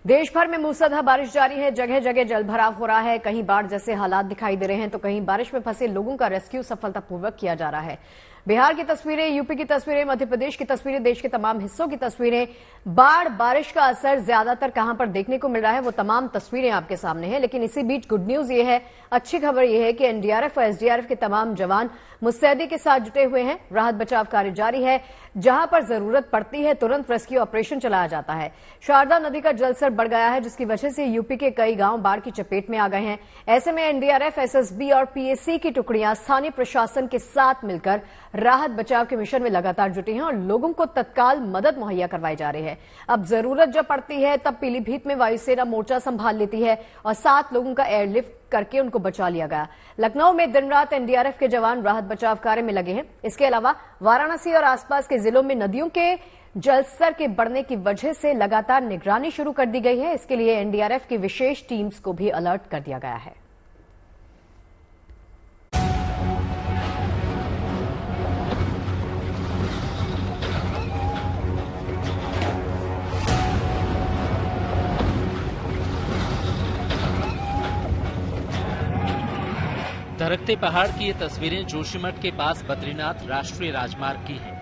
देश भर में मूसलाधार बारिश जारी है। जगह जगह जलभराव हो रहा है। कहीं बाढ़ जैसे हालात दिखाई दे रहे हैं तो कहीं बारिश में फंसे लोगों का रेस्क्यू सफलतापूर्वक किया जा रहा है। बिहार की तस्वीरें, यूपी की तस्वीरें, मध्य प्रदेश की तस्वीरें, देश के तमाम हिस्सों की तस्वीरें। बाढ़ बारिश का असर ज्यादातर कहां पर देखने को मिल रहा है वो तमाम तस्वीरें आपके सामने हैं। लेकिन इसी बीच गुड न्यूज ये है, अच्छी खबर ये है कि एनडीआरएफ और एसडीआरएफ के तमाम जवान मुस्तैदी के साथ जुटे हुए हैं। राहत बचाव कार्य जारी है। जहां पर जरूरत पड़ती है तुरंत रेस्क्यू ऑपरेशन चलाया जाता है। शारदा नदी का जलस्तर बढ़ गया है जिसकी वजह से यूपी के कई गांव बाढ़ की चपेट में आ गए हैं। ऐसे में एनडीआरएफ, एसएसबी और पीएसी की टुकड़ियां स्थानीय प्रशासन के साथ मिलकर राहत बचाव के मिशन में लगातार जुटी हैं और लोगों को तत्काल मदद मुहैया करवाई जा रही है। अब जरूरत जब पड़ती है तब पीलीभीत में वायुसेना मोर्चा संभाल लेती है और 7 लोगों का एयरलिफ्ट करके उनको बचा लिया गया। लखनऊ में दिन रात एनडीआरएफ के जवान राहत बचाव कार्य में लगे हैं। इसके अलावा वाराणसी और आसपास के जिलों में नदियों के जलस्तर के बढ़ने की वजह से लगातार निगरानी शुरू कर दी गई है। इसके लिए एनडीआरएफ की विशेष टीम्स को भी अलर्ट कर दिया गया है। धड़कते पहाड़ की ये तस्वीरें जोशीमठ के पास बद्रीनाथ राष्ट्रीय राजमार्ग की हैं।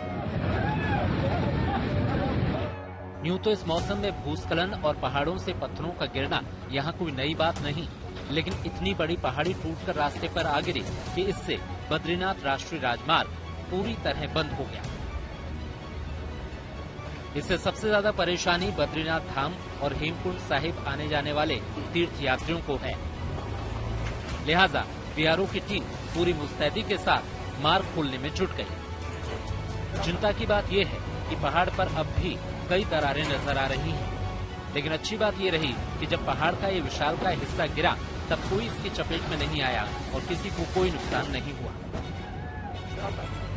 यूं तो इस मौसम में भूस्खलन और पहाड़ों से पत्थरों का गिरना यहाँ कोई नई बात नहीं, लेकिन इतनी बड़ी पहाड़ी टूटकर रास्ते पर आ गिरी कि इससे बद्रीनाथ राष्ट्रीय राजमार्ग पूरी तरह बंद हो गया। इससे सबसे ज्यादा परेशानी बद्रीनाथ धाम और हेमकुंड साहिब आने जाने वाले तीर्थ यात्रियों को है। लिहाजा बीआरओ की टीम पूरी मुस्तैदी के साथ मार्ग खोलने में जुट गई। चिंता की बात यह है कि पहाड़ पर अब भी कई दरारें नजर आ रही हैं, लेकिन अच्छी बात यह रही कि जब पहाड़ का ये विशालकाय हिस्सा गिरा तब कोई इसकी चपेट में नहीं आया और किसी को कोई नुकसान नहीं हुआ।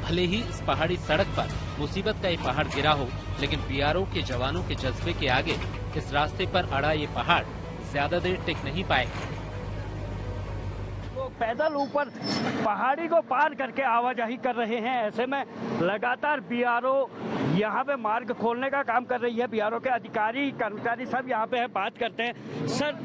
भले ही इस पहाड़ी सड़क पर मुसीबत का ये पहाड़ गिरा हो, लेकिन बीआरओ के जवानों के जज्बे के आगे इस रास्ते पर अड़ा ये पहाड़ ज्यादा देर टिक नहीं पाएगा। पैदल ऊपर पहाड़ी को पार करके आवाजाही कर रहे हैं। ऐसे में लगातार बीआरओ यहाँ पे मार्ग खोलने का काम कर रही है। बीआरओ के अधिकारी, कर्मचारी सब यहाँ पे है, बात करते हैं। सर,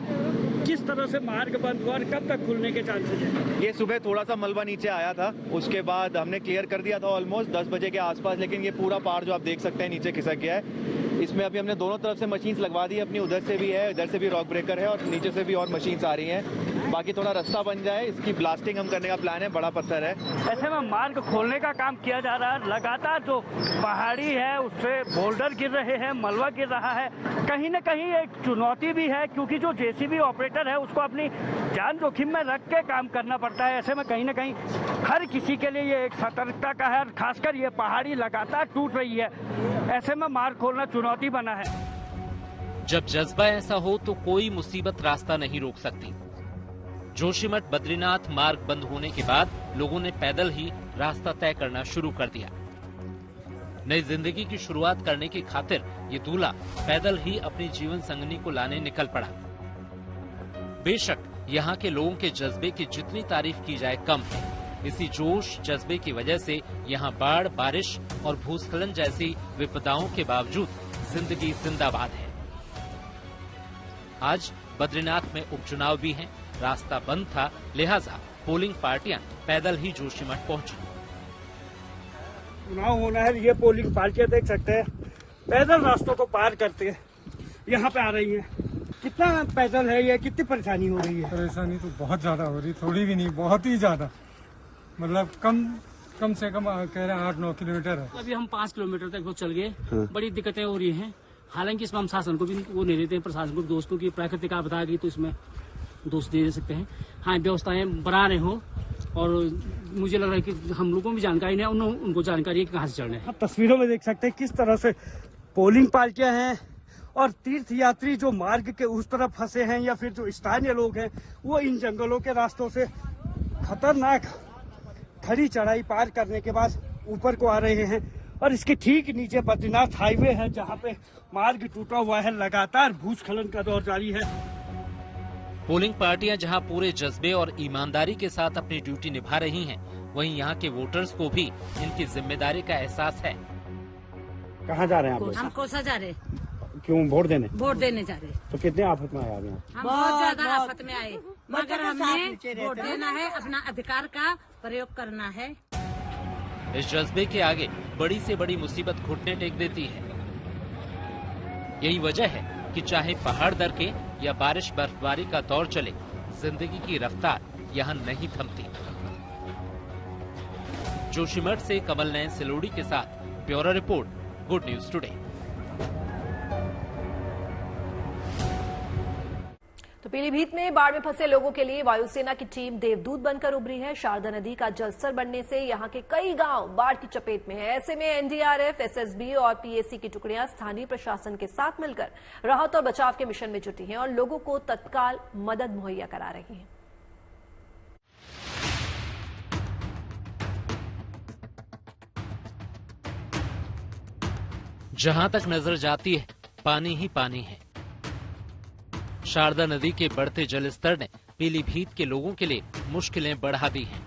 किस तरह से मार्ग बंद हुआ और कब तक खुलने के चांसेस हैं? ये सुबह थोड़ा सा मलबा नीचे आया था, उसके बाद हमने क्लियर कर दिया था ऑलमोस्ट 10 बजे के आसपास, लेकिन ये पूरा पहाड़ जो आप देख सकते हैं नीचे खिसक गया है। इसमें अभी हमने दोनों तरफ से मशीन्स लगवा दी अपनी, उधर से भी है, इधर से भी रॉक ब्रेकर है और नीचे से भी और मशीन्स आ रही हैं। बाकी थोड़ा रास्ता बन जाए, इसकी ब्लास्टिंग हम करने का प्लान है। बड़ा पत्थर है। ऐसे में मार्ग खोलने का काम किया जा रहा है। लगातार जो पहाड़ी है उससे बोल्डर गिर रहे हैं, मलबा गिर रहा है। कहीं न कहीं एक चुनौती भी है क्योंकि जो जेसीबी ऑपरेटर है उसको अपनी जान जोखिम में रख के काम करना पड़ता है। ऐसे में कहीं न कहीं हर किसी के लिए ये एक सतर्कता का है, खासकर ये पहाड़ी लगातार टूट रही है। ऐसे में मार्ग खोलना चुनौती बना है। जब जज्बा ऐसा हो तो कोई मुसीबत रास्ता नहीं रोक सकती। जोशीमठ बद्रीनाथ मार्ग बंद होने के बाद लोगों ने पैदल ही रास्ता तय करना शुरू कर दिया। नई जिंदगी की शुरुआत करने की खातिर ये दूल्हा पैदल ही अपनी जीवन संगनी को लाने निकल पड़ा। बेशक यहाँ के लोगों के जज्बे की जितनी तारीफ की जाए कम है। इसी जोश जज्बे की वजह से यहाँ बाढ़, बारिश और भूस्खलन जैसी विपदाओं के बावजूद जिंदगी जिंदाबाद है। आज बद्रीनाथ में उपचुनाव भी हैं, रास्ता बंद था, लिहाजा पोलिंग पार्टियां पैदल ही जोशीमठ पहुंची। चुनाव होना है, ये पोलिंग पार्टियां देख सकते हैं पैदल रास्तों को पार करते यहाँ पे आ रही हैं। कितना पैदल है ये, कितनी परेशानी हो रही है? परेशानी तो बहुत ज्यादा हो रही, थोड़ी भी नहीं, बहुत ही ज्यादा। मतलब कम से कम कह रहे हैं 8-9 किलोमीटर है। अभी हम 5 किलोमीटर तक वो चल गए। बड़ी दिक्कतें हो रही हैं। हालांकि इसमें हम शासन को भी वो नहीं देते हैं, प्रशासन को दोस्तों की प्राकृतिक आपदा आ गई तो इसमें दोस्त दे सकते हैं। हाँ, व्यवस्थाएं बना रहे हो और मुझे लग रहा है कि हम लोगों को भी जानकारी नहीं, उनको जानकारी है कि कहाँ से चढ़ना है। आप तस्वीरों में देख सकते हैं किस तरह से पोलिंग पार्टियां हैं और तीर्थ यात्री जो मार्ग के उस तरफ फंसे हैं या फिर जो स्थानीय लोग हैं वो इन जंगलों के रास्तों से खतरनाक खड़ी चढ़ाई पार करने के बाद ऊपर को आ रहे हैं। और इसके ठीक नीचे बद्रीनाथ हाईवे है जहाँ पे मार्ग टूटा हुआ है। लगातार भूस्खलन का दौर जारी है। पोलिंग पार्टियां जहां पूरे जज्बे और ईमानदारी के साथ अपनी ड्यूटी निभा रही हैं, वहीं यहां के वोटर्स को भी इनकी जिम्मेदारी का एहसास है। कहाँ जा रहे हैं आप लोग? हम कोसा जा रहे। क्यों वोट देने जा रहे हैं। तो कितने आफत में आए आप यहाँ? हम बहुत ज्यादा आफत में आए, मगर हमने वोट देना है, अपना अधिकार का प्रयोग करना है। इस जज्बे के आगे बड़ी से बड़ी मुसीबत घुटने टेक देती है। यही वजह है कि चाहे पहाड़ दरके या बारिश बर्फबारी का दौर चले, जिंदगी की रफ्तार यहाँ नहीं थमती। जोशीमठ से कमल नयन सिलोड़ी के साथ bureau report, good news today. तो पीलीभीत में बाढ़ में फंसे लोगों के लिए वायुसेना की टीम देवदूत बनकर उभरी है। शारदा नदी का जलस्तर बढ़ने से यहां के कई गांव बाढ़ की चपेट में है। ऐसे में एनडीआरएफ, एसएसबी और पीएसी की टुकड़ियां स्थानीय प्रशासन के साथ मिलकर राहत और बचाव के मिशन में जुटी हैं और लोगों को तत्काल मदद मुहैया करा रही हैं। जहां तक नजर जाती है, पानी ही पानी है। शारदा नदी के बढ़ते जलस्तर ने पीलीभीत के लोगों के लिए मुश्किलें बढ़ा दी हैं।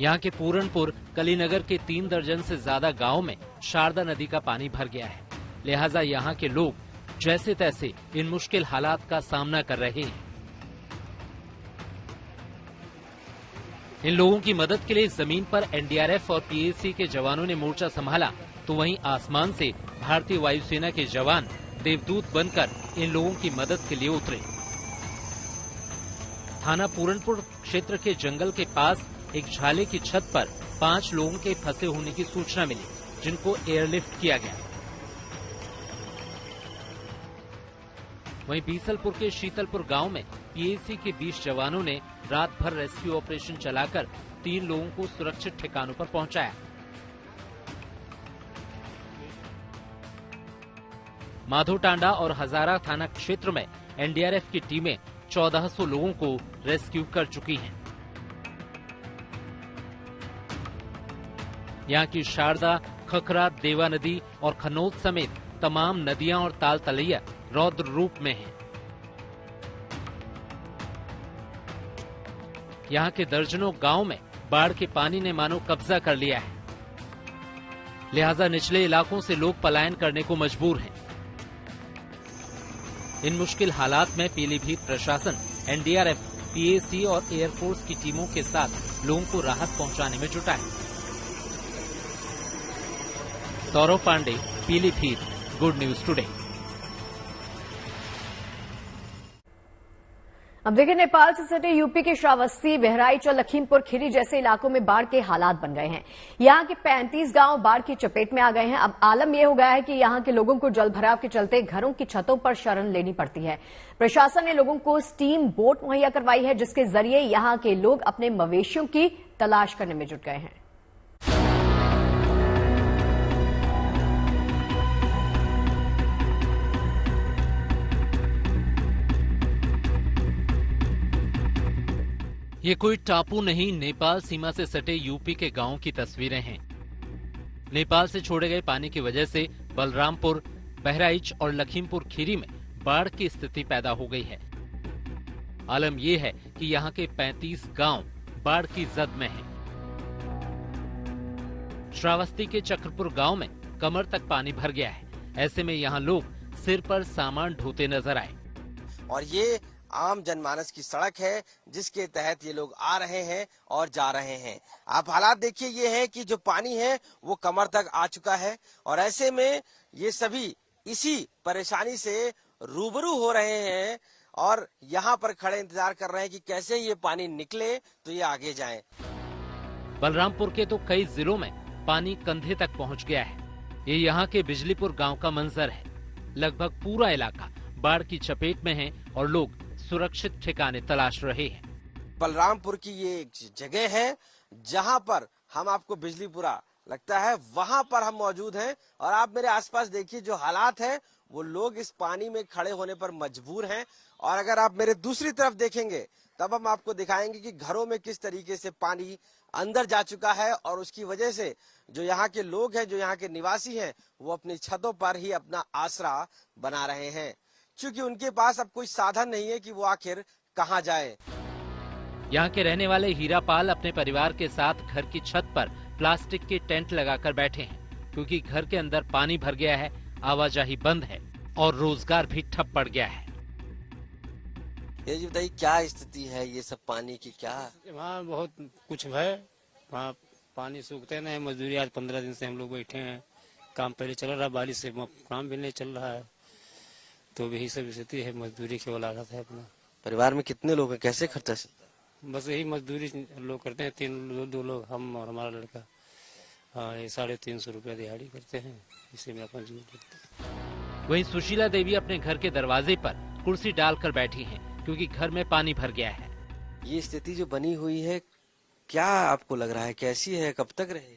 यहां के पूरनपुर, कलीनगर के 3 दर्जन से ज्यादा गांवों में शारदा नदी का पानी भर गया है। लिहाजा यहां के लोग जैसे तैसे इन मुश्किल हालात का सामना कर रहे हैं। इन लोगों की मदद के लिए जमीन पर एनडीआरएफ और पीएसी के जवानों ने मोर्चा संभाला, तो वहीं आसमान से भारतीय वायुसेना के जवान देवदूत बनकर इन लोगों की मदद के लिए उतरे। थाना पूरनपुर क्षेत्र के जंगल के पास एक झाले की छत पर 5 लोगों के फंसे होने की सूचना मिली, जिनको एयरलिफ्ट किया गया। वहीं बीसलपुर के शीतलपुर गांव में पीएसी के 20 जवानों ने रात भर रेस्क्यू ऑपरेशन चलाकर 3 लोगों को सुरक्षित ठिकानों पर पहुंचाया। माधोटांडा और हजारा थाना क्षेत्र में एनडीआरएफ की टीमें 1400 लोगों को रेस्क्यू कर चुकी हैं। यहां की शारदा, खखरा, देवा नदी और खनौत समेत तमाम नदियां और ताल तलैया रौद्र रूप में हैं। यहां के दर्जनों गांव में बाढ़ के पानी ने मानो कब्जा कर लिया है। लिहाजा निचले इलाकों से लोग पलायन करने को मजबूर हैं। इन मुश्किल हालात में पीलीभीत प्रशासन एनडीआरएफ, पीएसी और एयरफोर्स की टीमों के साथ लोगों को राहत पहुंचाने में जुटा है। Saurav Pandey, Pilibhit, good news today. अब देखिए, नेपाल से सटे यूपी के श्रावस्ती, बहराइच और लखीमपुर खीरी जैसे इलाकों में बाढ़ के हालात बन गए हैं। यहां के 35 गांव बाढ़ की चपेट में आ गए हैं। अब आलम यह हो गया है कि यहां के लोगों को जलभराव के चलते घरों की छतों पर शरण लेनी पड़ती है। प्रशासन ने लोगों को स्टीम बोट मुहैया करवाई है, जिसके जरिए यहां के लोग अपने मवेशियों की तलाश करने में जुट गए हैं। ये कोई टापू नहीं, नेपाल सीमा से सटे यूपी के गांवों की तस्वीरें हैं। नेपाल से छोड़े गए पानी की वजह से बलरामपुर, बहराइच और लखीमपुर खीरी में बाढ़ की स्थिति पैदा हो गई है। आलम यह है कि यहाँ के 35 गांव बाढ़ की जद में हैं। श्रावस्ती के चक्रपुर गांव में कमर तक पानी भर गया है। ऐसे में यहाँ लोग सिर पर सामान ढोते नजर आए। और ये आम जनमानस की सड़क है, जिसके तहत ये लोग आ रहे हैं और जा रहे हैं। आप हालात देखिए, ये है कि जो पानी है वो कमर तक आ चुका है और ऐसे में ये सभी इसी परेशानी से रूबरू हो रहे हैं और यहाँ पर खड़े इंतजार कर रहे हैं कि कैसे ये पानी निकले तो ये आगे जाएं। बलरामपुर के तो कई जिलों में पानी कंधे तक पहुँच गया है। ये यहाँ के बिजलीपुर गाँव का मंजर है। लगभग पूरा इलाका बाढ़ की चपेट में है और लोग सुरक्षित ठिकाने तलाश रहे हैं। बलरामपुर की ये एक जगह है जहां पर हम आपको बिजलीपुरा लगता है, वहां पर हम मौजूद हैं और आप मेरे आसपास देखिए जो हालात हैं, वो लोग इस पानी में खड़े होने पर मजबूर हैं। और अगर आप मेरे दूसरी तरफ देखेंगे तब हम आपको दिखाएंगे कि घरों में किस तरीके से पानी अंदर जा चुका है और उसकी वजह से जो यहाँ के लोग हैं, जो यहाँ के निवासी हैं, वो अपनी छतों पर ही अपना आसरा बना रहे हैं, क्योंकि उनके पास अब कोई साधन नहीं है कि वो आखिर कहां जाए। यहाँ के रहने वाले हीरापाल अपने परिवार के साथ घर की छत पर प्लास्टिक के टेंट लगाकर बैठे हैं, क्योंकि घर के अंदर पानी भर गया है, आवाजाही बंद है और रोजगार भी ठप पड़ गया है। ये जी बताइए क्या स्थिति है ये सब पानी की? क्या वहाँ बहुत कुछ है, वहाँ पानी सूखते नहीं, मजदूरी आज 15 दिन से हम लोग बैठे हैं, काम पहले चल रहा, बारिश से काम भी नहीं चल रहा है, तो यही सब स्थिति है, मजदूरी की लागत है अपना। परिवार में कितने लोग हैं, कैसे खर्चा चलता है? बस यही मजदूरी लोग करते हैं, दो लोग, हम और हमारा लड़का। हाँ, ये 350 रुपया दिहाड़ी करते हैं, इसी में अपना जीवन जीते हैं। वहीं सुशीला देवी अपने घर के दरवाजे पर कुर्सी डालकर बैठी हैं, क्योंकि घर में पानी भर गया है। ये स्थिति जो बनी हुई है, क्या आपको लग रहा है कैसी है, कब तक रहेगी?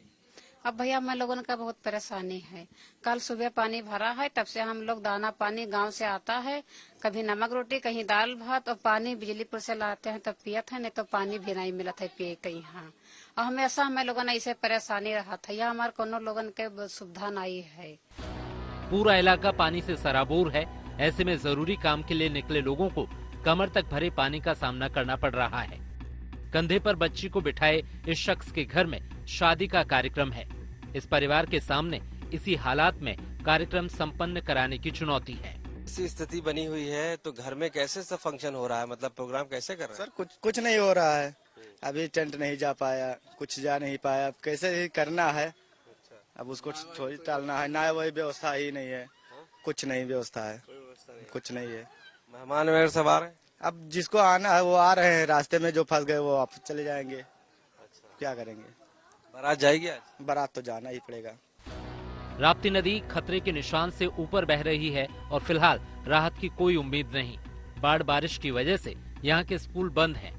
अब भैया हम लोगों का बहुत परेशानी है। कल सुबह पानी भरा है, तब से हम लोग दाना पानी गांव से आता है, कभी नमक रोटी, कहीं दाल भात, और पानी बिजलीपुर से लाते हैं तब पियत है, नहीं तो पानी भी नहीं मिलत है पिए कहीं। हाँ, और हमेशा हमें लोगों ने इसे परेशानी रहा था, यह हमारे कोनो लोगन के सुविधा नहीं है। पूरा इलाका पानी से सराबोर है। ऐसे में जरूरी काम के लिए निकले लोगों को कमर तक भरे पानी का सामना करना पड़ रहा है। कंधे पर बच्ची को बिठाए इस शख्स के घर में शादी का कार्यक्रम है। इस परिवार के सामने इसी हालात में कार्यक्रम संपन्न कराने की चुनौती है। ऐसी स्थिति बनी हुई है तो घर में कैसे सब फंक्शन हो रहा है, मतलब प्रोग्राम कैसे कर रहे हैं? सर कुछ नहीं हो रहा है, अभी टेंट नहीं जा पाया, कुछ जा नहीं पाया, अब कैसे ही करना है, अब उसको थोड़ी टालना है ना, वही व्यवस्था ही नहीं है, कुछ नहीं व्यवस्था है, कुछ नहीं है। मेहमान वगैरह सब आ रहे हैं, अब जिसको आना है वो आ रहे हैं, रास्ते में जो फंस गए वो आप चले जाएंगे। क्या करेंगे? बारात जाएगी आज? बारात तो जाना ही पड़ेगा। राप्ती नदी खतरे के निशान से ऊपर बह रही है और फिलहाल राहत की कोई उम्मीद नहीं। बाढ़ बारिश की वजह से यहाँ के स्कूल बंद हैं।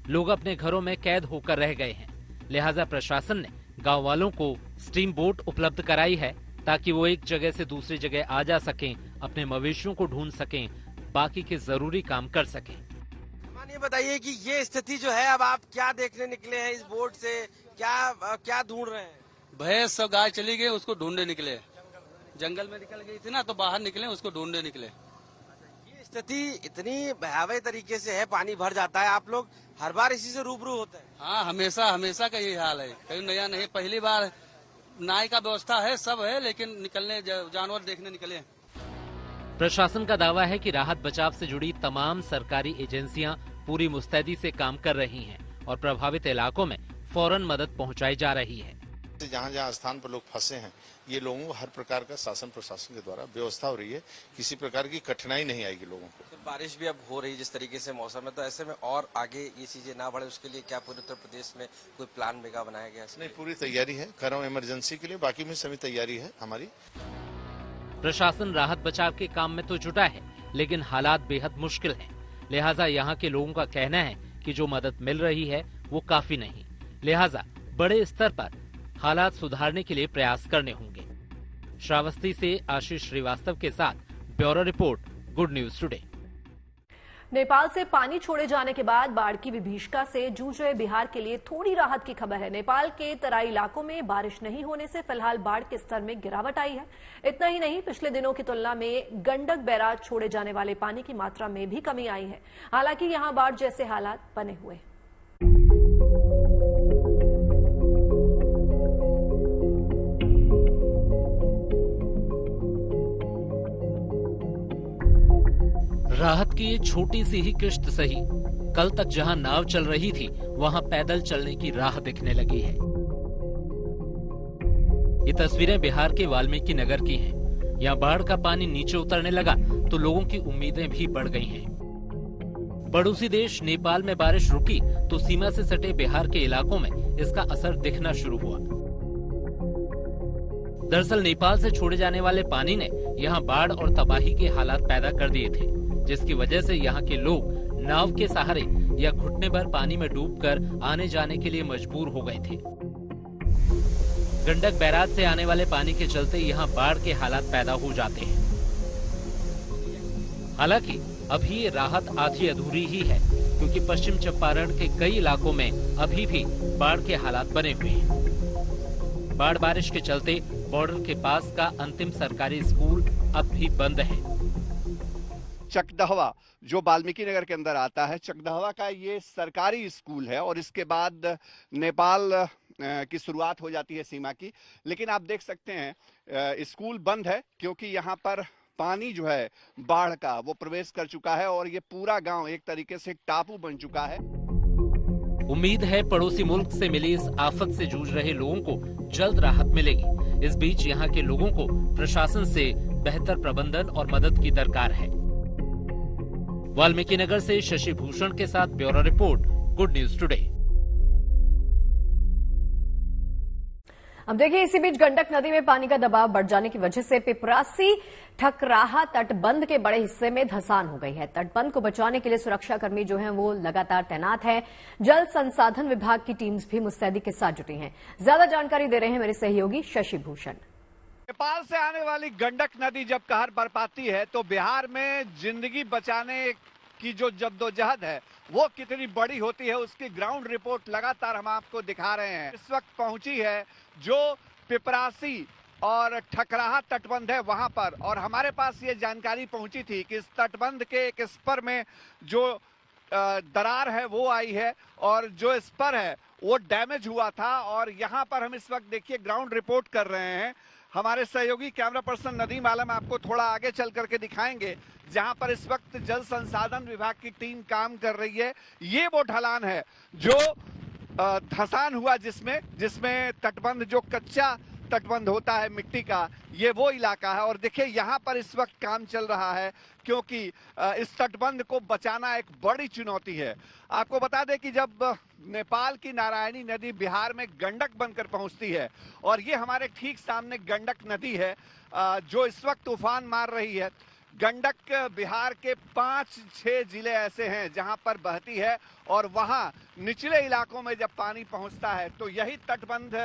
लोग अपने घरों में कैद होकर रह गए हैं। लिहाजा प्रशासन ने गांव वालों को स्टीम बोट उपलब्ध कराई है, ताकि वो एक जगह से दूसरी जगह आ जा सकें, अपने मवेशियों को ढूंढ सकें, बाकी के जरूरी काम कर सकें। ये बताइए कि ये स्थिति जो है, अब आप क्या देखने निकले हैं इस बोट से, क्या ढूंढ रहे हैं? भैंस और गाय चली गई, उसको ढूंढने निकले, जंगल में निकल गई थी ना, तो बाहर निकले, उसको ढूंढने निकले। ये स्थिति इतनी भयावह तरीके से है, पानी भर जाता है, आप लोग हर बार इसी से रूबरू होते हैं? हाँ, हमेशा का यही हाल है, कहीं नया नहीं, पहली बार। नाई का व्यवस्था है, सब है, लेकिन निकलने जानवर देखने निकले। प्रशासन का दावा है कि राहत बचाव से जुड़ी तमाम सरकारी एजेंसियां पूरी मुस्तैदी से काम कर रही हैं और प्रभावित इलाकों में फौरन मदद पहुंचाई जा रही है। जहाँ जहाँ स्थान पर लोग फंसे हैं, ये लोगों को हर प्रकार का शासन प्रशासन के द्वारा व्यवस्था हो रही है, किसी प्रकार की कठिनाई नहीं आएगी लोगों को। तो बारिश भी अब हो रही है जिस तरीके से मौसम है, तो ऐसे में और आगे ये चीजें ना बढ़े उसके लिए क्या पूरे उत्तर प्रदेश में कोई प्लान मेगा बनाया गया? नहीं, पूरी तैयारी है, कर रहा हूँ इमरजेंसी के लिए, बाकी में सभी तैयारी है हमारी। प्रशासन राहत बचाव के काम में तो जुटा है, लेकिन हालात बेहद मुश्किल हैं। लिहाजा यहाँ के लोगों का कहना है कि जो मदद मिल रही है वो काफी नहीं। लिहाजा बड़े स्तर पर हालात सुधारने के लिए प्रयास करने होंगे। श्रावस्ती से आशीष श्रीवास्तव के साथ bureau report, good news today. Nepal से पानी छोड़े जाने के बाद बाढ़ की विभीषिका से जूझ रहे बिहार के लिए थोड़ी राहत की खबर है। नेपाल के तराई इलाकों में बारिश नहीं होने से फिलहाल बाढ़ के स्तर में गिरावट आई है। इतना ही नहीं, पिछले दिनों की तुलना में गंडक बैराज छोड़े जाने वाले पानी की मात्रा में भी कमी आई है। हालांकि यहां बाढ़ जैसे हालात बने हुए हैं। राहत की ये छोटी सी ही किश्त सही, कल तक जहां नाव चल रही थी वहां पैदल चलने की राह दिखने लगी है। ये तस्वीरें बिहार के वाल्मीकि नगर की हैं। यहाँ बाढ़ का पानी नीचे उतरने लगा तो लोगों की उम्मीदें भी बढ़ गई हैं। पड़ोसी देश नेपाल में बारिश रुकी तो सीमा से सटे बिहार के इलाकों में इसका असर दिखना शुरू हुआ। दरअसल नेपाल से छोड़े जाने वाले पानी ने यहाँ बाढ़ और तबाही के हालात पैदा कर दिए थे, जिसकी वजह से यहाँ के लोग नाव के सहारे या घुटने भर पानी में डूबकर आने जाने के लिए मजबूर हो गए थे। गंडक बैराज से आने वाले पानी के चलते यहाँ बाढ़ के हालात पैदा हो जाते हैं। हालांकि अभी ये राहत आधी अधूरी ही है, क्योंकि पश्चिम चंपारण के कई इलाकों में अभी भी बाढ़ के हालात बने हुए हैं। बाढ़ बारिश के चलते बॉर्डर के पास का अंतिम सरकारी स्कूल अब भी बंद है। चकदहवा जो वाल्मीकि नगर के अंदर आता है, चकदहवा का ये सरकारी स्कूल है और इसके बाद नेपाल की शुरुआत हो जाती है सीमा की। लेकिन आप देख सकते हैं स्कूल बंद है क्योंकि यहाँ पर पानी जो है बाढ़ का वो प्रवेश कर चुका है और ये पूरा गांव एक तरीके से टापू बन चुका है। उम्मीद है पड़ोसी मुल्क से मिली इस आफत से जूझ रहे लोगों को जल्द राहत मिलेगी। इस बीच यहाँ के लोगों को प्रशासन से बेहतर प्रबंधन और मदद की दरकार है। वाल्मीकि नगर से शशि भूषण के साथ bureau report, good news today. अब देखिए, इसी बीच गंडक नदी में पानी का दबाव बढ़ जाने की वजह से पिपरासी ठकराहा तटबंध के बड़े हिस्से में धंसान हो गई है। तटबंध को बचाने के लिए सुरक्षाकर्मी जो हैं वो लगातार तैनात हैं। जल संसाधन विभाग की टीम्स भी मुस्तैदी के साथ जुटी हैं। ज्यादा जानकारी दे रहे हैं मेरे सहयोगी शशि भूषण। नेपाल से आने वाली गंडक नदी जब कहर बरपाती है तो बिहार में जिंदगी बचाने की जो जद्दोजहद है वो कितनी बड़ी होती है, उसकी ग्राउंड रिपोर्ट लगातार हम आपको दिखा रहे हैं। इस वक्त पहुंची है जो पिपरासी और ठकराहा तटबंध है वहां पर, और हमारे पास ये जानकारी पहुंची थी कि इस तटबंध के एक स्पर में जो दरार है वो आई है और जो स्पर है वो डैमेज हुआ था। और यहाँ पर हम इस वक्त देखिए ग्राउंड रिपोर्ट कर रहे हैं। हमारे सहयोगी कैमरा पर्सन नदीम आलम आपको थोड़ा आगे चल करके दिखाएंगे जहां पर इस वक्त जल संसाधन विभाग की टीम काम कर रही है। ये वो ढलान है जो धंसान हुआ जिसमें तटबंध, जो कच्चा तटबंध होता है मिट्टी का, ये वो इलाका है। और देखिए यहाँ पर इस वक्त काम चल रहा है क्योंकि इस तटबंध को बचाना एक बड़ी चुनौती है। आपको बता दें कि जब नेपाल की नारायणी नदी बिहार में गंडक बनकर पहुंचती है और ये हमारे ठीक सामने गंडक नदी है जो इस वक्त तूफान मार रही है। गंडक बिहार के 5-6 जिले ऐसे हैं जहां पर बहती है और वहां निचले इलाकों में जब पानी पहुंचता है तो यही तटबंध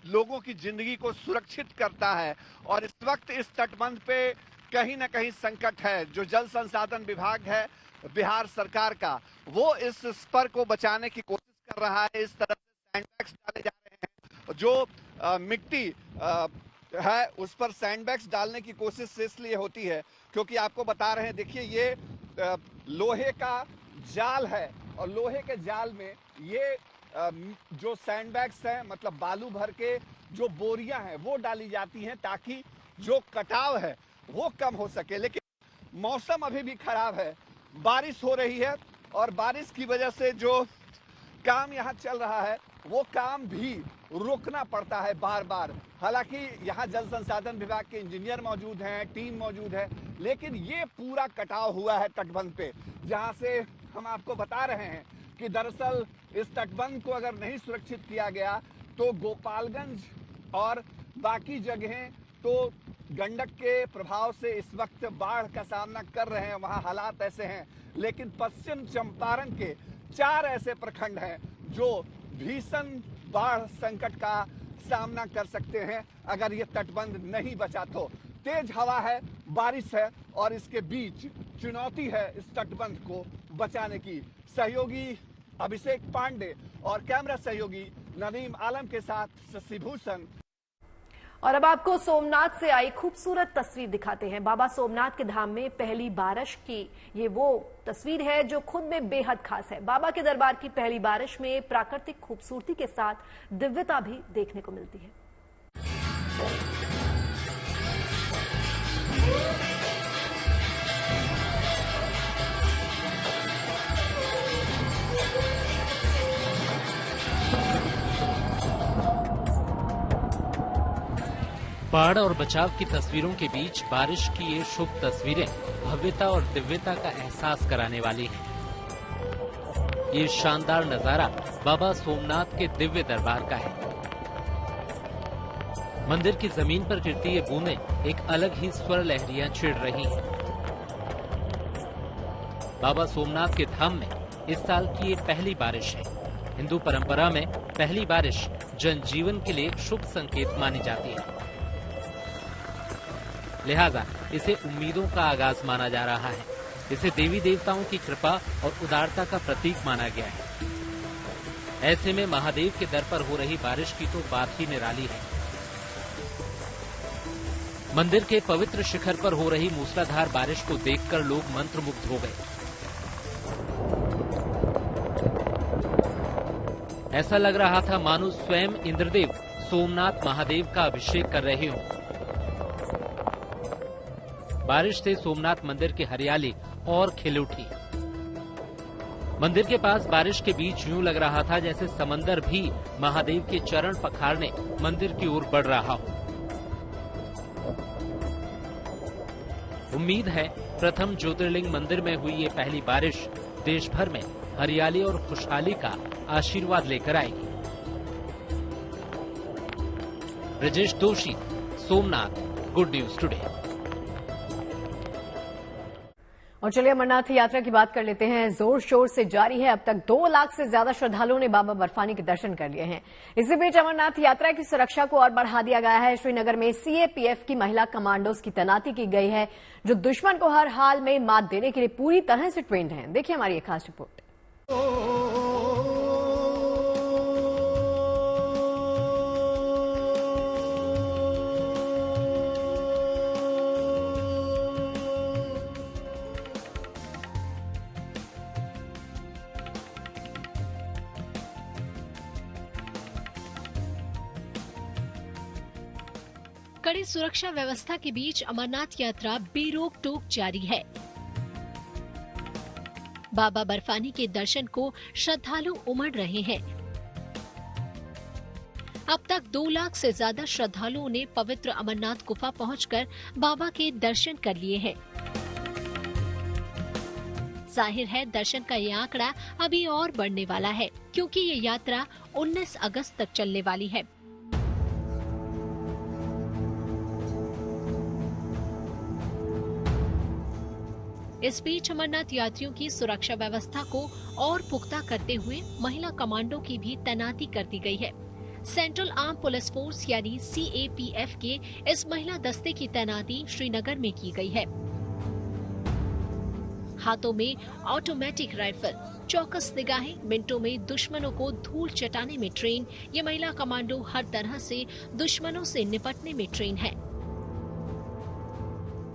लोगों की जिंदगी को सुरक्षित करता है। और इस वक्त इस तटबंध पे कहीं ना कहीं संकट है। जो जल संसाधन विभाग है बिहार सरकार का, वो इस स्पर को बचाने की कोशिश कर रहा है। इस तरह से सैंडबैग्स डाले जा रहे हैं। जो मिट्टी है उस पर सैंडबैग्स डालने की कोशिश इसलिए होती है क्योंकि आपको बता रहे हैं, देखिए ये लोहे का जाल है और लोहे के जाल में ये जो सैंडबैग्स हैं, मतलब बालू भर के जो बोरियां हैं वो डाली जाती हैं ताकि जो कटाव है वो कम हो सके। लेकिन मौसम अभी भी खराब है, बारिश हो रही है और बारिश की वजह से जो काम यहाँ चल रहा है वो काम भी रोकना पड़ता है बार बार। हालांकि यहाँ जल संसाधन विभाग के इंजीनियर मौजूद हैं, टीम मौजूद है, लेकिन ये पूरा कटाव हुआ है तटबंध पे, जहाँ से हम आपको बता रहे हैं कि दरअसल इस तटबंध को अगर नहीं सुरक्षित किया गया तो गोपालगंज और बाकी जगहें तो गंडक के प्रभाव से इस वक्त बाढ़ का सामना कर रहे हैं, वहाँ हालात ऐसे हैं। लेकिन पश्चिम चंपारण के 4 ऐसे प्रखंड हैं जो भीषण बाढ़ संकट का सामना कर सकते हैं अगर ये तटबंध नहीं बचा तो। तेज हवा है, बारिश है और इसके बीच चुनौती है इस तटबंध को बचाने की। सहयोगी अभिषेक पांडे और कैमरा सहयोगी नदीम आलम के साथ शशि भूषण। और अब आपको सोमनाथ से आई खूबसूरत तस्वीर दिखाते हैं। बाबा सोमनाथ के धाम में पहली बारिश की ये वो तस्वीर है जो खुद में बेहद खास है। बाबा के दरबार की पहली बारिश में प्राकृतिक खूबसूरती के साथ दिव्यता भी देखने को मिलती है। बाढ़ और बचाव की तस्वीरों के बीच बारिश की ये शुभ तस्वीरें भव्यता और दिव्यता का एहसास कराने वाली हैं। ये शानदार नजारा बाबा सोमनाथ के दिव्य दरबार का है। मंदिर की जमीन पर गिरती ये बूंदें एक अलग ही स्वर लहरियां छिड़ रही हैं। बाबा सोमनाथ के धाम में इस साल की ये पहली बारिश है। हिंदू परंपरा में पहली बारिश जनजीवन के लिए शुभ संकेत मानी जाती है, लिहाजा इसे उम्मीदों का आगाज माना जा रहा है। इसे देवी देवताओं की कृपा और उदारता का प्रतीक माना गया है। ऐसे में महादेव के दर पर हो रही बारिश की तो बात ही निराली है। मंदिर के पवित्र शिखर पर हो रही मूसलाधार बारिश को देखकर लोग मंत्रमुग्ध हो गए। ऐसा लग रहा था मानो स्वयं इंद्रदेव सोमनाथ महादेव का अभिषेक कर रहे हों। बारिश से सोमनाथ मंदिर की हरियाली और खिल उठी। मंदिर के पास बारिश के बीच यूं लग रहा था जैसे समंदर भी महादेव के चरण पखारने मंदिर की ओर बढ़ रहा हो। उम्मीद है प्रथम ज्योतिर्लिंग मंदिर में हुई ये पहली बारिश देश भर में हरियाली और खुशहाली का आशीर्वाद लेकर आएगी। ब्रजेश दोषी, सोमनाथ, गुड न्यूज टुडे। और चलिए अमरनाथ यात्रा की बात कर लेते हैं। जोर शोर से जारी है। अब तक 2 लाख से ज्यादा श्रद्धालुओं ने बाबा बर्फानी के दर्शन कर लिए हैं। इसी बीच अमरनाथ यात्रा की सुरक्षा को और बढ़ा दिया गया है। श्रीनगर में सीएपीएफ की महिला कमांडोज की तैनाती की गई है, जो दुश्मन को हर हाल में मात देने के लिए पूरी तरह से ट्रेंड हैं। देखिए हमारी एक खास रिपोर्ट। कड़ी सुरक्षा व्यवस्था के बीच अमरनाथ यात्रा बेरोक टोक जारी है। बाबा बर्फानी के दर्शन को श्रद्धालु उमड़ रहे हैं। अब तक 2 लाख से ज्यादा श्रद्धालुओं ने पवित्र अमरनाथ गुफा पहुंचकर बाबा के दर्शन कर लिए हैं। जाहिर है दर्शन का ये आंकड़ा अभी और बढ़ने वाला है, क्योंकि ये यात्रा 19 अगस्त तक चलने वाली है। इस बीच अमरनाथ यात्रियों की सुरक्षा व्यवस्था को और पुख्ता करते हुए महिला कमांडो की भी तैनाती कर दी गई है। सेंट्रल आर्म पुलिस फोर्स यानी सीएपीएफ के इस महिला दस्ते की तैनाती श्रीनगर में की गई है। हाथों में ऑटोमेटिक राइफल, चौकस निगाहें, मिनटों में दुश्मनों को धूल चटाने में ट्रेन, ये महिला कमांडो हर तरह से दुश्मनों से निपटने में ट्रेन है।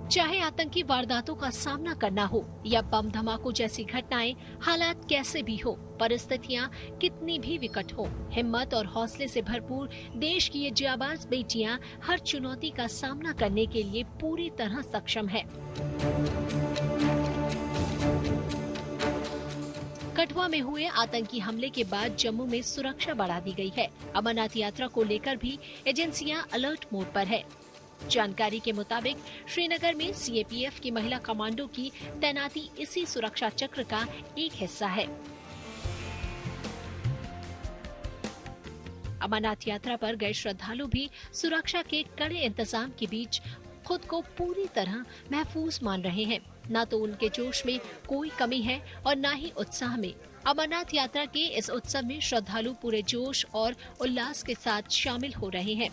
चाहे आतंकी वारदातों का सामना करना हो या बम धमाकों जैसी घटनाएं, हालात कैसे भी हो, परिस्थितियां कितनी भी विकट हो, हिम्मत और हौसले से भरपूर देश की ये जाबाज बेटियां हर चुनौती का सामना करने के लिए पूरी तरह सक्षम है। कठुआ में हुए आतंकी हमले के बाद जम्मू में सुरक्षा बढ़ा दी गई है। अमरनाथ यात्रा को लेकर भी एजेंसियां अलर्ट मोड पर है। जानकारी के मुताबिक श्रीनगर में सीएपीएफ की महिला कमांडो की तैनाती इसी सुरक्षा चक्र का एक हिस्सा है। अमरनाथ यात्रा पर गए श्रद्धालु भी सुरक्षा के कड़े इंतजाम के बीच खुद को पूरी तरह महफूज मान रहे हैं। न तो उनके जोश में कोई कमी है और न ही उत्साह में। अमरनाथ यात्रा के इस उत्सव में श्रद्धालु पूरे जोश और उल्लास के साथ शामिल हो रहे हैं।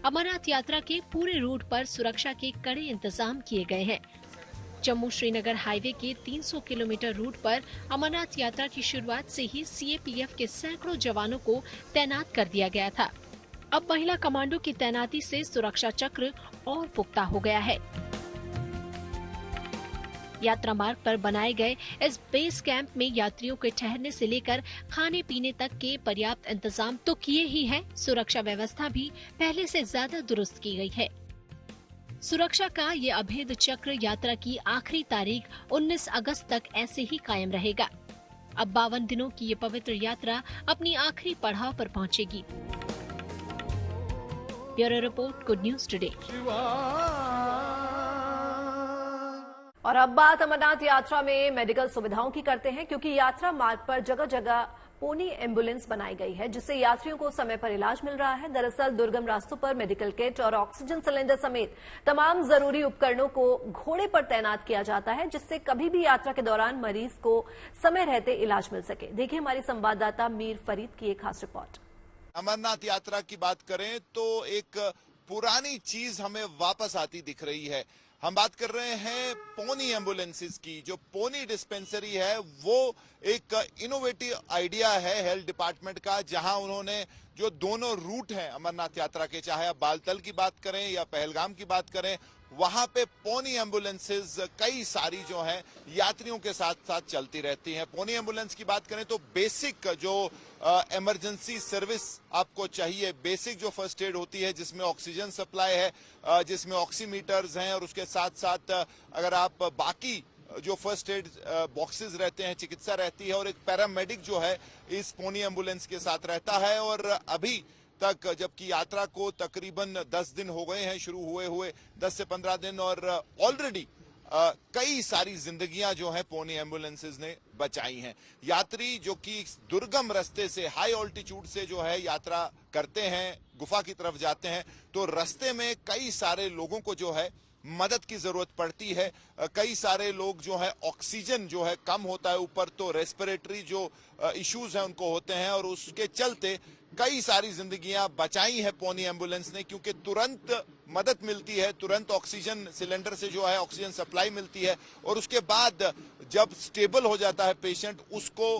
अमरनाथ यात्रा के पूरे रूट पर सुरक्षा के कड़े इंतजाम किए गए हैं। जम्मू श्रीनगर हाईवे के 300 किलोमीटर रूट पर अमरनाथ यात्रा की शुरुआत से ही सीएपीएफ के सैकड़ों जवानों को तैनात कर दिया गया था। अब महिला कमांडो की तैनाती से सुरक्षा चक्र और पुख्ता हो गया है। यात्रा मार्ग पर बनाए गए इस बेस कैंप में यात्रियों के ठहरने से लेकर खाने पीने तक के पर्याप्त इंतजाम तो किए ही हैं, सुरक्षा व्यवस्था भी पहले से ज्यादा दुरुस्त की गई है। सुरक्षा का ये अभेद चक्र यात्रा की आखिरी तारीख 19 अगस्त तक ऐसे ही कायम रहेगा। अब 52 दिनों की ये पवित्र यात्रा अपनी आखिरी पड़ाव पर पहुंचेगी। Bureau report, good news today. और अब बात अमरनाथ यात्रा में मेडिकल सुविधाओं की करते हैं, क्योंकि यात्रा मार्ग पर जगह जगह पोनी एम्बुलेंस बनाई गई है, जिससे यात्रियों को समय पर इलाज मिल रहा है। दरअसल दुर्गम रास्तों पर मेडिकल किट और ऑक्सीजन सिलेंडर समेत तमाम जरूरी उपकरणों को घोड़े पर तैनात किया जाता है, जिससे कभी भी यात्रा के दौरान मरीज को समय रहते इलाज मिल सके। देखिए हमारी संवाददाता मीर फरीद की एक खास रिपोर्ट। अमरनाथ यात्रा की बात करें तो एक पुरानी चीज हमें वापस आती दिख रही है। हम बात कर रहे हैं पोनी एम्बुलेंसेस की। जो पोनी डिस्पेंसरी है वो एक इनोवेटिव आइडिया है हेल्थ डिपार्टमेंट का, जहां उन्होंने जो दोनों रूट हैं अमरनाथ यात्रा के, चाहे आप बालतल की बात करें या पहलगाम की बात करें, वहां पे पोनी एम्बुलेंसेज कई सारी जो हैं यात्रियों के साथ साथ चलती रहती हैं। पोनी एम्बुलेंस की बात करें तो बेसिक जो इमरजेंसी सर्विस आपको चाहिए, बेसिक जो फर्स्ट एड होती है, जिसमें ऑक्सीजन सप्लाई है, जिसमें ऑक्सीमीटर्स हैं, और उसके साथ साथ अगर आप बाकी जो फर्स्ट एड बॉक्सेस रहते हैं, चिकित्सा रहती है, और एक पैरामेडिक जो है इस पोनी एम्बुलेंस के साथ रहता है। और अभी तक जबकि यात्रा को तकरीबन 10 दिन हो गए हैं शुरू हुए 10 से 15 दिन, और ऑलरेडी कई सारी जिंदगियां जो हैं पोनी एम्बुलेंसेज ने बचाई हैं। यात्री जो कि दुर्गम रास्ते से, हाई ऑल्टीट्यूड से जो है यात्रा करते हैं, गुफा की तरफ जाते हैं, तो रास्ते में कई सारे लोगों को जो है मदद की जरूरत पड़ती है। कई सारे लोग जो है ऑक्सीजन जो है कम होता है ऊपर, तो रेस्पिरेटरी जो इश्यूज हैं उनको होते हैं, और उसके चलते कई सारी जिंदगियां बचाई है पोनी एम्बुलेंस ने, क्योंकि तुरंत मदद मिलती है, तुरंत ऑक्सीजन सिलेंडर से जो है ऑक्सीजन सप्लाई मिलती है, और उसके बाद जब स्टेबल हो जाता है पेशेंट, उसको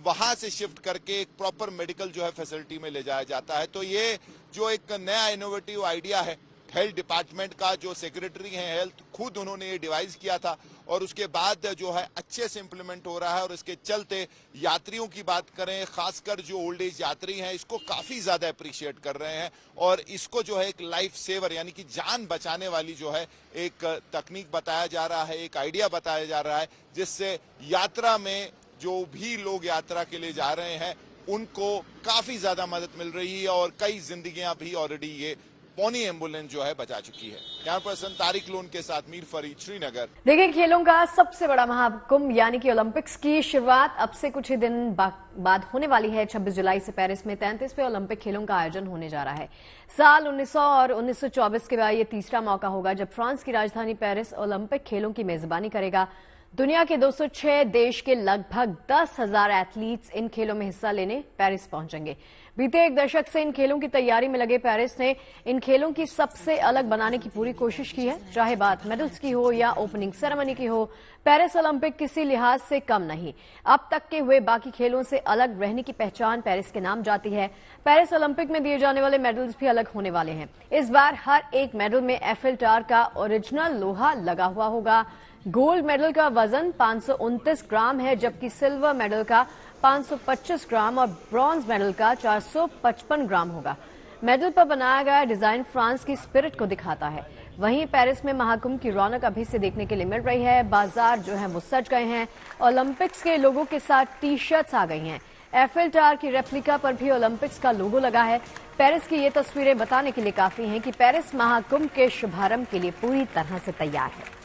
वहां से शिफ्ट करके एक प्रॉपर मेडिकल जो है फैसिलिटी में ले जाया जाता है। तो ये जो एक नया इनोवेटिव आइडिया है हेल्थ डिपार्टमेंट का, जो सेक्रेटरी हैं हेल्थ, खुद उन्होंने ये डिवाइस किया था, और उसके बाद जो है अच्छे से इंप्लीमेंट हो रहा है, और इसके चलते यात्रियों की बात करें, खासकर जो ओल्ड एज यात्री हैं, इसको काफी ज्यादा अप्रिशिएट कर रहे हैं, और इसको जो है एक लाइफ सेवर यानी कि जान बचाने वाली जो है एक तकनीक बताया जा रहा है, एक आइडिया बताया जा रहा है, जिससे यात्रा में जो भी लोग यात्रा के लिए जा रहे हैं उनको काफी ज्यादा मदद मिल रही है, और कई जिंदगियां भी ऑलरेडी ये पोनी एम्बुलेंस जो है बचा चुकी है। कैमरा पर्सन तारिक लोन के साथ मीर फरीद, श्रीनगर। देखिए, खेलों का सबसे बड़ा महाकुंभ यानी कि ओलंपिक्स की शुरुआत अब से कुछ ही दिन बाद होने वाली है। 26 जुलाई से पेरिस में 33वें ओलंपिक खेलों का आयोजन होने जा रहा है। साल 1900 और 1924 के बाद ये तीसरा मौका होगा जब फ्रांस की राजधानी पेरिस ओलंपिक खेलों की मेजबानी करेगा। दुनिया के 206 देश के लगभग 10,000 एथलीट्स इन खेलों में हिस्सा लेने पेरिस पहुंचेंगे। बीते एक दशक से इन खेलों की तैयारी में लगे पेरिस ने इन खेलों की सबसे अलग बनाने की पूरी कोशिश की है। चाहे बात मेडल्स की हो या ओपनिंग सेरेमनी की हो, पेरिस ओलंपिक किसी लिहाज से कम नहीं। अब तक के हुए बाकी खेलों से अलग रहने की पहचान पेरिस के नाम जाती है। पेरिस ओलंपिक में दिए जाने वाले मेडल्स भी अलग होने वाले हैं। इस बार हर एक मेडल में एफिल टावर का ओरिजिनल लोहा लगा हुआ होगा। गोल्ड मेडल का वजन 529 ग्राम है, जबकि सिल्वर मेडल का 525 ग्राम और ब्रॉन्ज मेडल का 455 ग्राम होगा। मेडल पर बनाया गया डिजाइन फ्रांस की स्पिरिट को दिखाता है। वहीं पेरिस में महाकुंभ की रौनक अभी से देखने के लिए मिल रही है। बाजार जो है वो सज गए हैं। ओलंपिक्स के लोगों के साथ टी शर्ट्स आ गई हैं। एफिल टावर की रेप्लिका पर भी ओलंपिक्स का लोगो लगा है। पेरिस की ये तस्वीरें बताने के लिए काफी हैं कि पेरिस महाकुंभ के शुभारंभ के लिए पूरी तरह से तैयार है।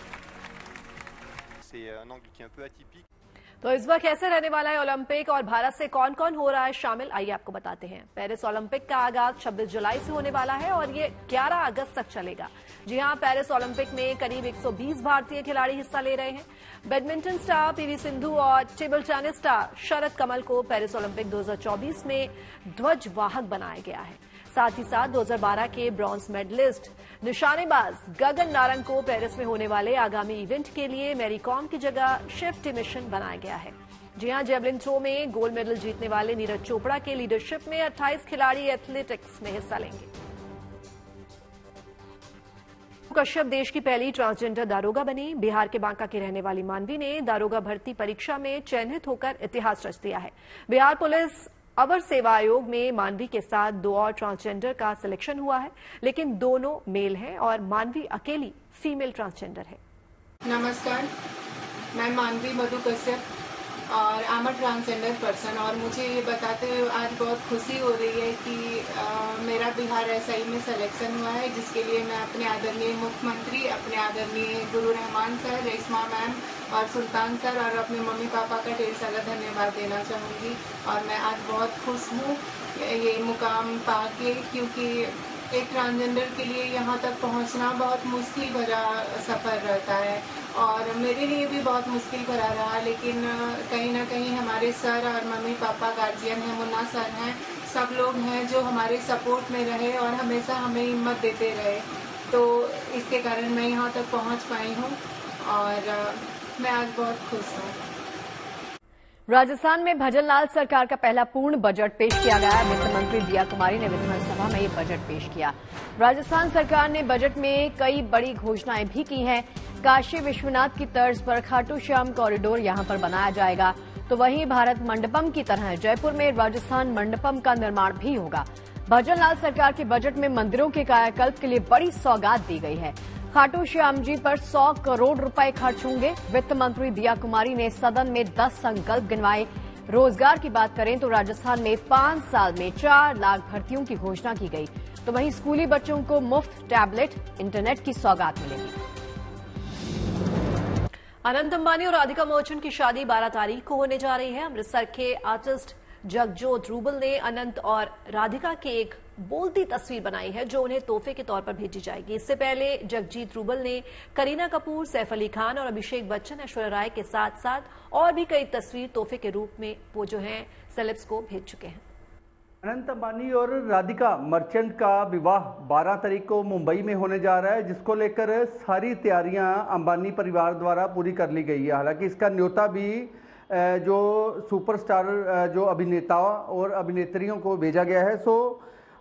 तो इस बार कैसे रहने वाला है ओलंपिक और भारत से कौन कौन हो रहा है शामिल, आइए आपको बताते हैं। पेरिस ओलंपिक का आगाज 26 जुलाई से होने वाला है और ये 11 अगस्त तक चलेगा। जी हां, पेरिस ओलंपिक में करीब 120 भारतीय खिलाड़ी हिस्सा ले रहे हैं। बैडमिंटन स्टार पीवी सिंधु और टेबल टेनिस स्टार शरद कमल को पेरिस ओलंपिक 2024 में ध्वजवाहक बनाया गया है। साथ ही साथ 2012 के ब्रॉन्ज मेडलिस्ट निशानेबाज गगन नारंग को पेरिस में होने वाले आगामी इवेंट के लिए मैरी कॉम की जगह शेफ टिमिशन बनाया गया है। जी हां, जेवलिन थ्रो में गोल्ड मेडल जीतने वाले नीरज चोपड़ा के लीडरशिप में 28 खिलाड़ी एथलेटिक्स में हिस्सा लेंगे। कश्यप देश की पहली ट्रांसजेंडर दारोगा बनी। बिहार के बांका की रहने वाली मानवी ने दारोगा भर्ती परीक्षा में चयनित होकर इतिहास रच दिया है। बिहार पुलिस अवर सेवा आयोग में मानवी के साथ 2 और ट्रांसजेंडर का सिलेक्शन हुआ है, लेकिन दोनों मेल हैं और मानवी अकेली फीमेल ट्रांसजेंडर है। नमस्कार, मैं मानवी मधु कश्यप और I am a transgender person, और मुझे ये बताते हुए आज बहुत खुशी हो रही है कि मेरा बिहार एसआई में सिलेक्शन हुआ है, जिसके लिए मैं अपने आदरणीय मुख्यमंत्री, अपने आदरणीय गुरु रहमान सर, रेशमा मैम और सुल्तान सर और अपने मम्मी पापा का ढेर सारा धन्यवाद देना चाहूँगी। और मैं आज बहुत खुश हूँ ये मुकाम पाके, क्योंकि एक ट्रांसजेंडर के लिए यहाँ तक पहुँचना बहुत मुश्किल भरा सफ़र रहता है और मेरे लिए भी बहुत मुश्किल भरा रहा, लेकिन कहीं ना कहीं हमारे सर और मम्मी पापा गार्जियन हैं, मुन्ना सर हैं, सब लोग हैं जो हमारे सपोर्ट में रहे और हमेशा हमें हिम्मत देते रहे, तो इसके कारण मैं यहाँ तक पहुँच पाई हूँ और मैं आज बहुत खुश हूँ। राजस्थान में भजनलाल सरकार का पहला पूर्ण बजट पेश किया गया। वित्त मंत्री दिया कुमारी ने विधानसभा में ये बजट पेश किया। राजस्थान सरकार ने बजट में कई बड़ी घोषणाएं भी की हैं। काशी विश्वनाथ की तर्ज पर खाटू श्याम कॉरिडोर यहां पर बनाया जाएगा, तो वहीं भारत मंडपम की तरह जयपुर में राजस्थान मंडपम का निर्माण भी होगा। भजनलाल सरकार के बजट में मंदिरों के कायाकल्प के लिए बड़ी सौगात दी गई है। खाटू श्याम जी पर 100 करोड़ रुपए खर्च होंगे। वित्त मंत्री दिया कुमारी ने सदन में 10 संकल्प गिनवाए। रोजगार की बात करें तो राजस्थान में 5 साल में 4 लाख भर्तियों की घोषणा की गई, तो वहीं स्कूली बच्चों को मुफ्त टैबलेट, इंटरनेट की सौगात मिलेगी। अनंत अंबानी और राधिका मर्चेंट की शादी 12 तारीख को होने जा रही है। अमृतसर के आर्टिस्ट जगजोत रूबल ने अनंत और राधिका की एक बोलती तस्वीर बनाई है, जो उन्हें तोहफे के तौर पर भेजी जाएगी। इससे पहले जगजीत रूबल ने करीना कपूर, सैफ अली खान और अभिषेक बच्चन, ऐश्वर्या राय के साथ साथ और भी कई तस्वीर तोहफे के रूप में वो जो हैं सेलेब्स को भेज चुके हैं। अनंत अंबानी और राधिका मर्चेंट का विवाह 12 तारीख को मुंबई में होने जा रहा है, जिसको लेकर सारी तैयारियां अंबानी परिवार द्वारा पूरी कर ली गई है। हालांकि इसका न्योता भी जो सुपरस्टार जो अभिनेता और अभिनेत्रियों को भेजा गया है। सो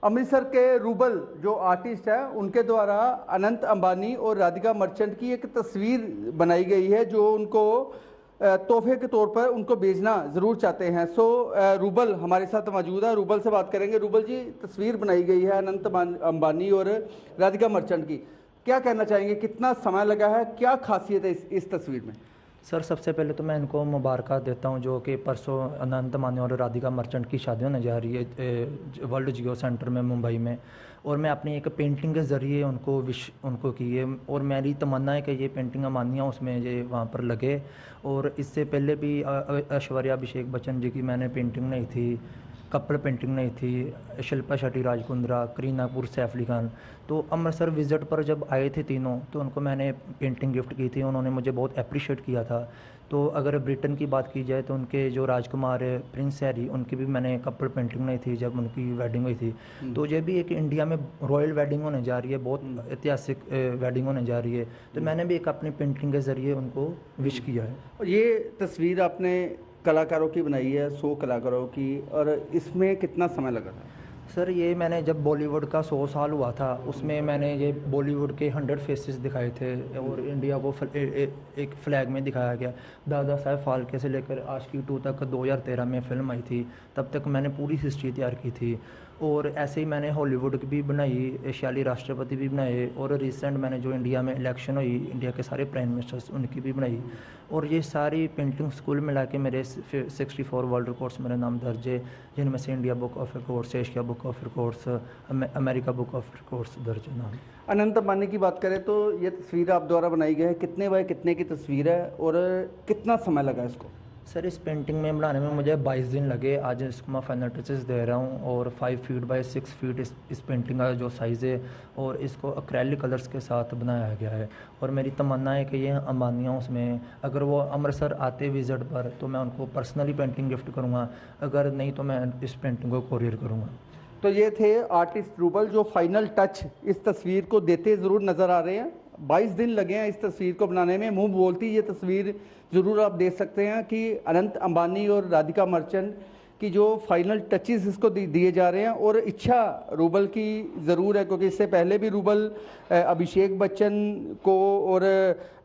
अमृतसर के रूबल जो आर्टिस्ट है, उनके द्वारा अनंत अंबानी और राधिका मर्चेंट की एक तस्वीर बनाई गई है, जो उनको तोहफे के तौर पर उनको भेजना जरूर चाहते हैं। सो रूबल हमारे साथ मौजूद है, रूबल से बात करेंगे। रूबल जी, तस्वीर बनाई गई है अनंत अंबानी और राधिका मर्चेंट की, क्या कहना चाहेंगे? कितना समय लगा है, क्या खासियत है इस तस्वीर में? सर, सबसे पहले तो मैं इनको मुबारकबाद देता हूं, जो कि परसों अनंत अंबानी और राधिका मर्चेंट की शादी होने जा रही है वर्ल्ड जियो सेंटर में मुंबई में, और मैं अपनी एक पेंटिंग के ज़रिए उनको की है, और मेरी तमन्ना है कि ये पेंटिंग अमानियाँ उसमें ये वहाँ पर लगे। और इससे पहले भी ऐश्वर्या अभिषेक बच्चन जी की मैंने पेंटिंग नहीं थी, कपल पेंटिंग नहीं थी, शिल्पा शेट्टी, राजकुंद्रा, करीना कपूर, सैफ अली खान। तो अमृतसर विज़िट पर जब आए थे तीनों, तो उनको मैंने पेंटिंग गिफ्ट की थी, उन्होंने मुझे बहुत अप्रिशिएट किया था। तो अगर ब्रिटेन की बात की जाए तो उनके जो राजकुमार प्रिंस हैरी, उनकी भी मैंने कपल पेंटिंग नहीं थी जब उनकी वेडिंग हुई थी। तो ये भी एक इंडिया में रॉयल वेडिंग होने जा रही है, बहुत ऐतिहासिक वेडिंग होने जा रही है, तो मैंने भी एक अपनी पेंटिंग के ज़रिए उनको विश किया है। और ये तस्वीर आपने कलाकारों की बनाई है, 100 कलाकारों की, और इसमें कितना समय लगा था? सर, ये मैंने जब बॉलीवुड का 100 साल हुआ था, उसमें मैंने ये बॉलीवुड के 100 फेसेस दिखाए थे, और इंडिया को एक फ्लैग में दिखाया गया। दादा साहब फाल्के से लेकर आशिकी 2 तक 2013 में फिल्म आई थी, तब तक मैंने पूरी हिस्ट्री तैयार की थी। और ऐसे ही मैंने हॉलीवुड की भी बनाई, एशियाई राष्ट्रपति भी बनाए, और रिसेंट मैंने जो इंडिया में इलेक्शन हुई, इंडिया के सारे प्राइम मिनिस्टर्स, उनकी भी बनाई। और ये सारी पेंटिंग स्कूल मिला के मेरे 64 वर्ल्ड रिकॉर्ड्स मेरे नाम दर्ज है, जिनमें से India book of records, Asia book of records, America book of records दर्ज है नाम। अनंत अंबानी की बात करें तो ये तस्वीर आप द्वारा बनाई गई है, कितने बाय कितने की तस्वीर है और कितना समय लगा इसको? सर, इस पेंटिंग में बनाने में मुझे 22 दिन लगे। आज इसको मैं फाइनल टचेस दे रहा हूँ, और 5 फीट बाय 6 फीट इस पेंटिंग का जो साइज़ है, और इसको एक्रेलिक कलर्स के साथ बनाया गया है। और मेरी तमन्ना है कि ये अंबानियाँ उसमें, अगर वो अमृतसर आते विजिट पर, तो मैं उनको पर्सनली पेंटिंग गिफ्ट करूँगा, अगर नहीं तो मैं इस पेंटिंग को कोरियर करूँगा। तो ये थे आर्टिस्ट रूबल, जो फाइनल टच इस तस्वीर को देते ज़रूर नज़र आ रहे हैं। 22 दिन लगे हैं इस तस्वीर को बनाने में। मुंह बोलती ये तस्वीर ज़रूर आप देख सकते हैं कि अनंत अंबानी और राधिका मर्चेंट की जो फाइनल टचेस इसको दिए जा रहे हैं। और इच्छा रूबल की ज़रूर है, क्योंकि इससे पहले भी रूबल अभिषेक बच्चन को और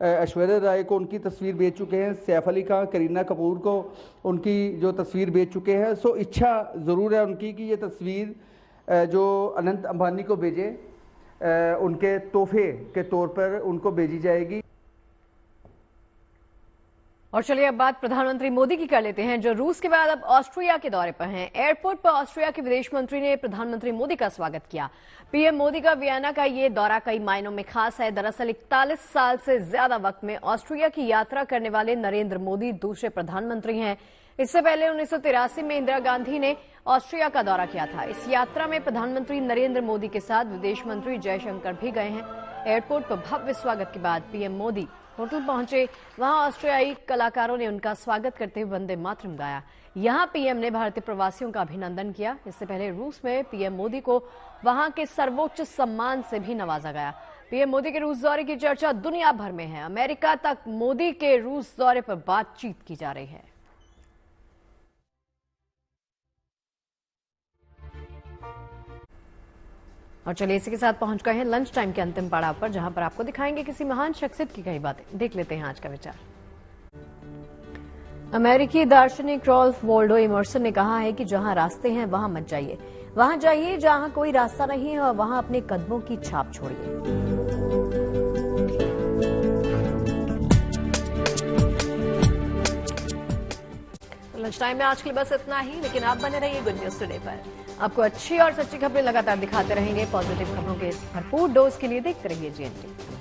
ऐश्वर्या राय को उनकी तस्वीर भेज चुके हैं, सैफ अली खान, करीना कपूर को उनकी जो तस्वीर भेज चुके हैं। सो इच्छा ज़रूर है उनकी कि ये तस्वीर जो अनंत अंबानी को भेजे, उनके तोहफे के तौर पर उनको भेजी जाएगी। और चलिए अब बात प्रधानमंत्री मोदी की कर लेते हैं, जो रूस के बाद अब ऑस्ट्रिया के दौरे पर हैं। एयरपोर्ट पर ऑस्ट्रिया के विदेश मंत्री ने प्रधानमंत्री मोदी का स्वागत किया। पीएम मोदी का वियना का ये दौरा कई मायनों में खास है। दरअसल 41 साल से ज्यादा वक्त में ऑस्ट्रिया की यात्रा करने वाले नरेंद्र मोदी दूसरे प्रधानमंत्री हैं। इससे पहले 1983 में इंदिरा गांधी ने ऑस्ट्रिया का दौरा किया था। इस यात्रा में प्रधानमंत्री नरेंद्र मोदी के साथ विदेश मंत्री जयशंकर भी गए हैं। एयरपोर्ट पर भव्य स्वागत के बाद पीएम मोदी होटल पहुंचे। वहां ऑस्ट्रियाई कलाकारों ने उनका स्वागत करते हुए वंदे मातरम गाया। यहां पीएम ने भारतीय प्रवासियों का अभिनंदन किया। इससे पहले रूस में पीएम मोदी को वहां के सर्वोच्च सम्मान से भी नवाजा गया। पीएम मोदी के रूस दौरे की चर्चा दुनिया भर में है। अमेरिका तक मोदी के रूस दौरे पर बातचीत की जा रही है। और चलिए इसी के साथ पहुंच गए हैं लंच टाइम के अंतिम पड़ाव पर, जहां पर आपको दिखाएंगे किसी महान शख्सियत की कई बातें। देख लेते हैं आज का विचार। अमेरिकी दार्शनिक रॉल्फ वॉल्डो इमर्सन ने कहा है कि जहां रास्ते हैं वहां मत जाइए, वहां जाइए जहां कोई रास्ता नहीं है और वहां अपने कदमों की छाप छोड़िए। लंच टाइम में आज के लिए बस इतना ही, लेकिन आप बने रहिए गुड न्यूज टुडे पर। आपको अच्छी और सच्ची खबरें लगातार दिखाते रहेंगे। पॉजिटिव खबरों के भरपूर डोज के लिए देखते रहिए GNT।